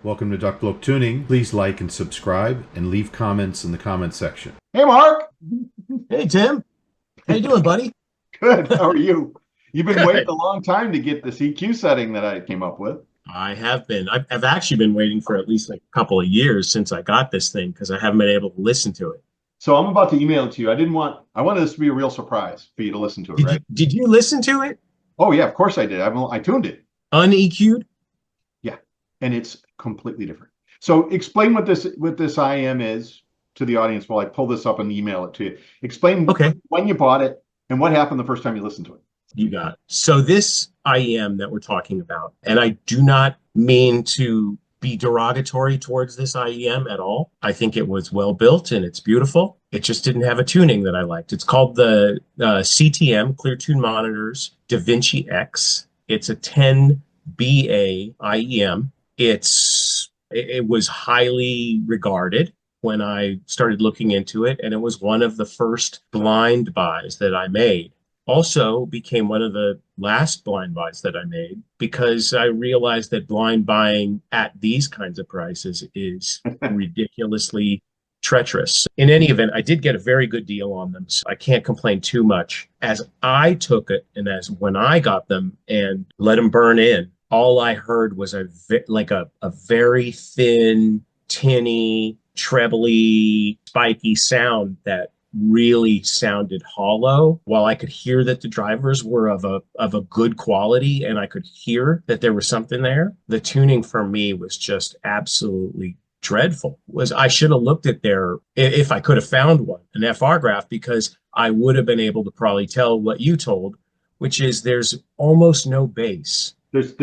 Welcome to DucBloke Tuning. Please like and subscribe and leave comments in the comment section. Hey, Mark. Hey Tim, how you doing, buddy? Good. How are you? You've been waiting Good. a long time to get this EQ setting that I came up with. I have been. I've actually been waiting for at least like a couple of years since I got this thing because I haven't been able to listen to it. So I'm about to email it to you. I wanted this to be a real surprise for you to listen to it, Did you right? did you listen to it Oh yeah, of course I did. I tuned it. un-EQ'd? Yeah, and it's completely different. So explain what this IM is to the audience while I pull this up and email it to you. Explain Okay, when you bought it and what happened the first time you listened to it. you got it. So this IEM that we're talking about, and I do not mean to be derogatory towards this IEM at all. I think it was well built and it's beautiful. It just didn't have a tuning that I liked. It's called the CTM, Clear Tune Monitors DaVinci X. It's a 10BA IEM. It was highly regarded when I started looking into it, and it was one of the first blind buys that I made. Also became one of the last blind buys that I made because I realized that blind buying at these kinds of prices is ridiculously treacherous. In any event, I did get a very good deal on them, so I can't complain too much. As I took it and as when I got them and let them burn in, all I heard was a very thin, tinny, trebly, spiky sound that really sounded hollow. While I could hear that the drivers were of a good quality and I could hear that there was something there, the tuning for me was just absolutely dreadful. Was I should have looked at their, if I could have found one, an FR graph, because I would have been able to probably tell what you told, which is there's almost no bass. There's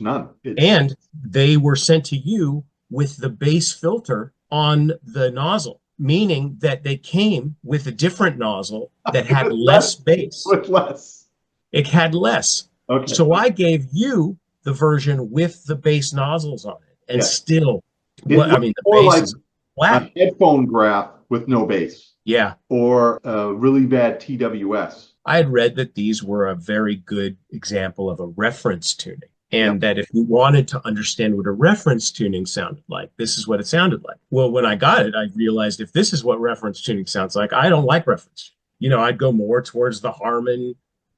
none. And they were sent to you with the bass filter on the nozzle, meaning that they came with a different nozzle that had less bass. With less. It had less. Okay. So I gave you the version with the bass nozzles on it, and Yeah. still, It I mean, the more bass like is a flat. headphone graph with no bass Yeah. or a really bad TWS. I had read that these were a very good example of a reference tuning. Yeah. And that if you wanted to understand what a reference tuning sounded like, this is what it sounded like. Well, when I got it, I realized if this is what reference tuning sounds like, I don't like reference. I'd go more towards the Harman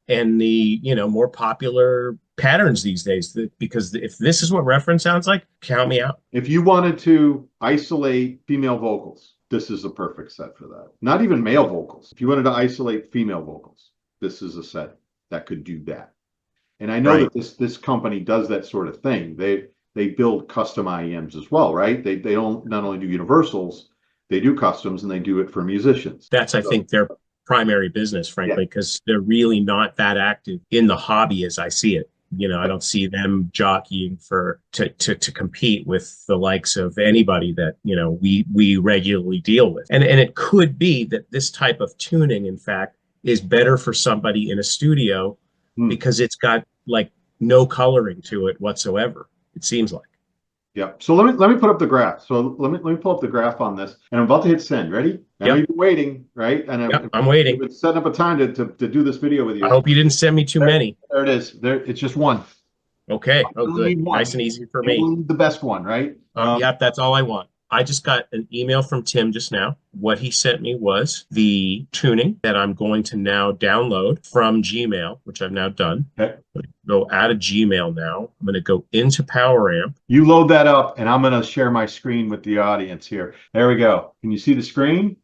and the, more popular patterns these days. Because if this is what reference sounds like, count me out. If you wanted to isolate female vocals, this is the perfect set for that. Not even male vocals. If you wanted to isolate female vocals, this is a set that could do that. And I know Right. that this company does that sort of thing. They build custom IEMs as well, right? They don't not only do universals, they do customs and they do it for musicians. That's, I think, their primary business, Yeah. frankly, because they're really not that active in the hobby as I see it. I don't see them jockeying to compete with the likes of anybody that, we regularly deal with. And it could be that this type of tuning, in fact, is better for somebody in a studio because it's got like no coloring to it whatsoever, it seems like. Yeah. So let me put up the graph. So let me pull up the graph on this, and I'm about to hit send. Ready? I know Yep. you've been waiting, right? And Yep, I'm I've waiting. been setting up a time to do this video with I you. hope you didn't send me too many. There it is. There, it's just one. Okay. Oh, You only good. need one. Nice and easy for You me. only need the best one, right? Yep, that's all I want. I just got an email from Tim just now. What he sent me was the tuning that I'm going to now download from Gmail, which I've now done. Okay. I'm going to go out of Gmail now. I'm going to go into PowerAmp. You load that up, and I'm going to share my screen with the audience here. There we go. Can you see the screen?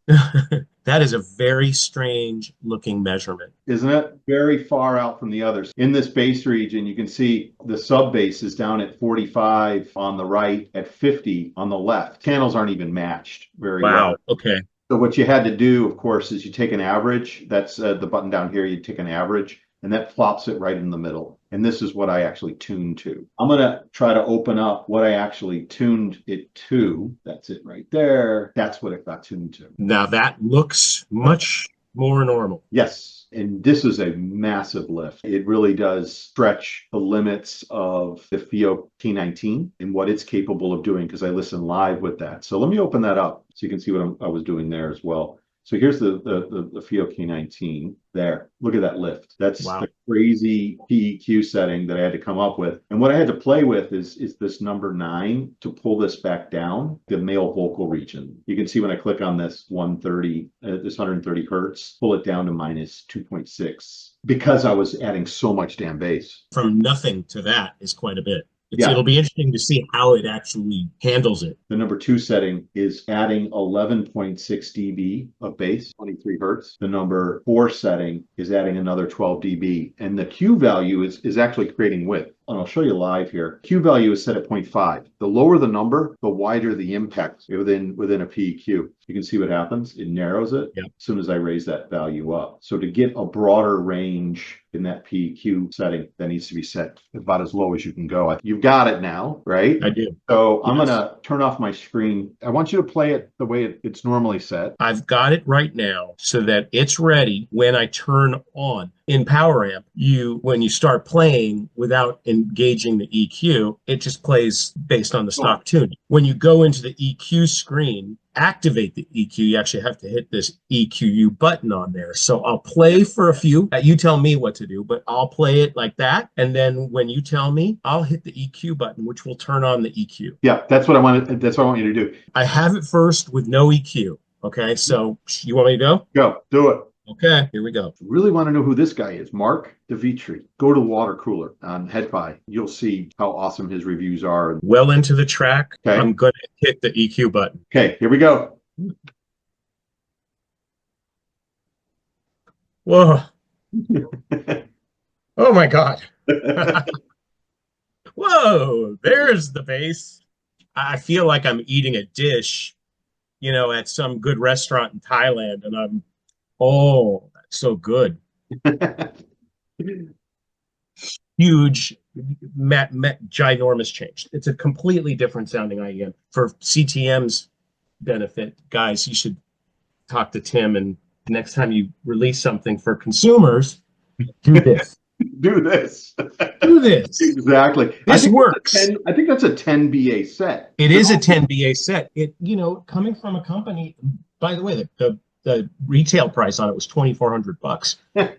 That is a very strange looking measurement. Isn't it? Very far out from the others. In this bass region, you can see the sub bass is down at 45 on the right, at 50 on the left. Channels aren't even matched very well. Wow. Okay. So what you had to do, of course, is you take an average. That's the button down here. You take an average, and that plops it right in the middle. And this is what I actually tuned to. I'm going to try to open up what I actually tuned it to. That's it right there. That's what it got tuned to. Now that looks much more normal. Yes. And this is a massive lift. It really does stretch the limits of the FIO T19 and what it's capable of doing because I listen live with that. So let me open that up so you can see what I was doing there as well. So here's the FIO K19 there. Look at that lift. That's Wow. the crazy PEQ setting that I had to come up with. And what I had to play with is this number 9 to pull this back down, the male vocal region. You can see when I click on this 130, this 130 hertz, pull it down to minus 2.6 because I was adding so much damn bass. From nothing to that is quite a bit. Yeah. It'll be interesting to see how it actually handles it. The number 2 setting is adding 11.6 dB of bass, 23 hertz. The number 4 setting is adding another 12 dB. And the Q value is actually creating width. And I'll show you live here. Q value is set at 0.5. The lower the number, the wider the impact within a PEQ. You can see what happens. It narrows it as soon as I raise that value up. So to get a broader range in that PEQ setting, that needs to be set about as low as you can go. You've got it now, right? I do. So I'm going to turn off my screen. I want you to play it the way it's normally set. I've got it right now so that it's ready when I turn on. In Power Amp, when you start playing without engaging the EQ, it just plays based on the stock tuning. When you go into the EQ screen, activate the EQ, you actually have to hit this EQU button on there. So I'll play for a few. You tell me what to do, but I'll play it like that. And then when you tell me, I'll hit the EQ button, which will turn on the EQ. Yeah, that's what I want. That's what I want you to do. I have it first with no EQ. Okay, so you want me to go? Go, do it. Okay, here we go. Really want to know who this guy is. Mark DeVitri. Go to Water Cooler on HeadFi. You'll see how awesome his reviews are. Well into the track. Okay. I'm going to hit the EQ button. Okay, here we go. Whoa. Oh my God. Whoa, there's the bass. I feel like I'm eating a dish, at some good restaurant in Thailand, and oh, that's so good. Huge, ginormous change. It's a completely different sounding IEM. For CTM's benefit, guys, you should talk to Tim, and next time you release something for consumers, do this. Do this. Do this. Exactly. This works. I think that's a 10 BA set. It is a 10 BA set. It, coming from a company, by the way, the retail price on it was $2,400.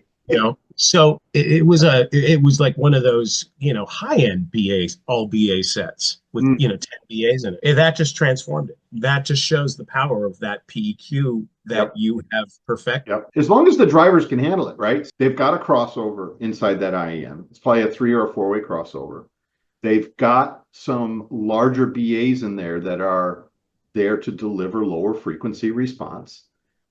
So it was like one of those, high-end BAs, all BA sets with, 10 BAs in it. That just transformed it. That just shows the power of that PEQ that you have perfected. Yep. As long as the drivers can handle it, right? They've got a crossover inside that IEM. It's probably a 3 or a 4-way crossover. They've got some larger BAs in there that are there to deliver lower frequency response.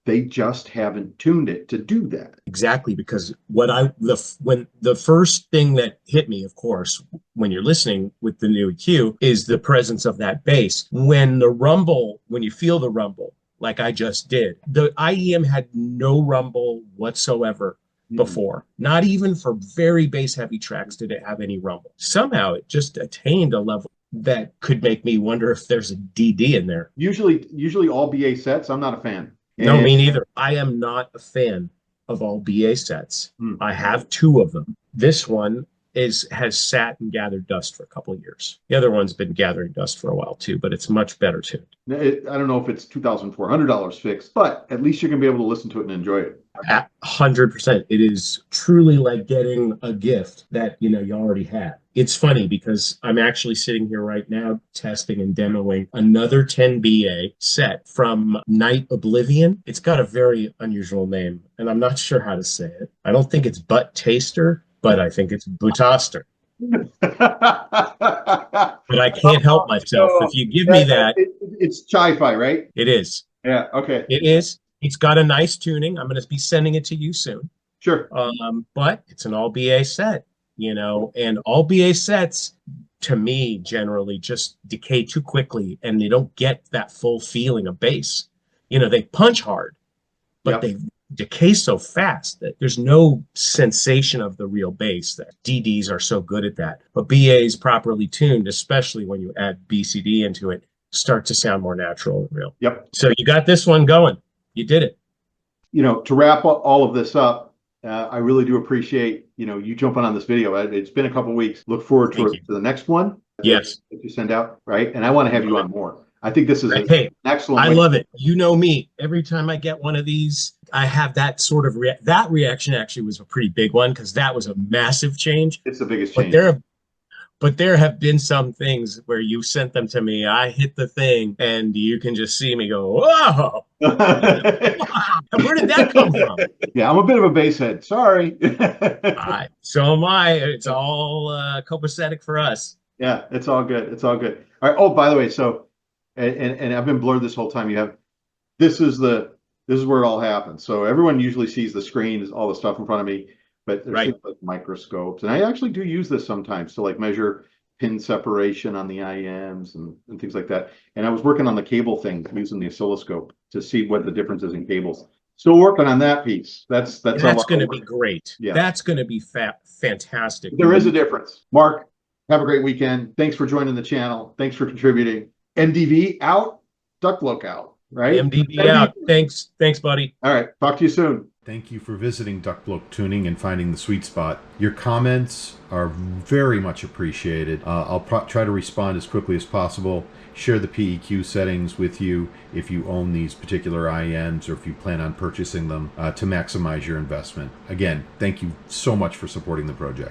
They just haven't tuned it to do that. Exactly, because when the first thing that hit me, of course, when you're listening with the new EQ, is the presence of that bass. When you feel the rumble, like I just did, the IEM had no rumble whatsoever before. Not even for very bass heavy tracks did it have any rumble. Somehow it just attained a level that could make me wonder if there's a DD in there. Usually all BA sets, I'm not a fan. No, me neither. I am not a fan of all BA sets. I have 2 of them. This one has sat and gathered dust for a couple of years. The other one's been gathering dust for a while too, but it's much better tuned. I don't know if it's $2,400 fixed, but at least you're going to be able to listen to it and enjoy it. 100%. It is truly like getting a gift that, you already had. It's funny because I'm actually sitting here right now testing and demoing another 10 BA set from Night Oblivion. It's got a very unusual name, and I'm not sure how to say it. I don't think it's Butt Taster, but I think it's Butaster. But I can't help myself. If you give me that. It's Chi-Fi, right? It is. Yeah, okay. It is. It's got a nice tuning. I'm going to be sending it to you soon. Sure. But it's an all BA set, and all BA sets to me generally just decay too quickly, and they don't get that full feeling of bass. They punch hard, but they decay so fast that there's no sensation of the real bass. That DDs are so good at that, but BAs properly tuned, especially when you add BCD into it, start to sound more natural and real. Yep. So you got this one going. You did it. To wrap all of this up, I really do appreciate, you jumping on this video. It's been a couple of weeks. Look forward to the next one. Yes. That you send out, right? And I want to have you on more. I think this is an Hey, excellent I way. love it. You know me. Every time I get one of these, I have that sort of that reaction actually was a pretty big one because that was a massive change. It's the biggest But change. there have been some things where you sent them to me. I hit the thing, and you can just see me go, "Whoa! Wow, where did that come from?" Yeah, I'm a bit of a bass head. Sorry. So am I. It's all copacetic for us. Yeah, it's all good. It's all good. All right. Oh, by the way, so and I've been blurred this whole time. This is where it all happens. So everyone usually sees the screen, all the stuff in front of me, but there's Right. things like microscopes, and I actually do use this sometimes to like measure pin separation on the IEMs and things like that. And I was working on the cable thing using the oscilloscope to see what the difference is in cables. Still working on that piece. That's Going to be great. Yeah. That's going to be fantastic. There is a difference. Mark, have a great weekend. Thanks for joining the channel. Thanks for contributing. MDV out, DucBloke out, right? EMDEEVEE out. Thanks, buddy. All right. Talk to you soon. Thank you for visiting DucBloke Tuning and finding the sweet spot. Your comments are very much appreciated. I'll try to respond as quickly as possible. Share the PEQ settings with you if you own these particular IEMs or if you plan on purchasing them to maximize your investment. Again, thank you so much for supporting the project.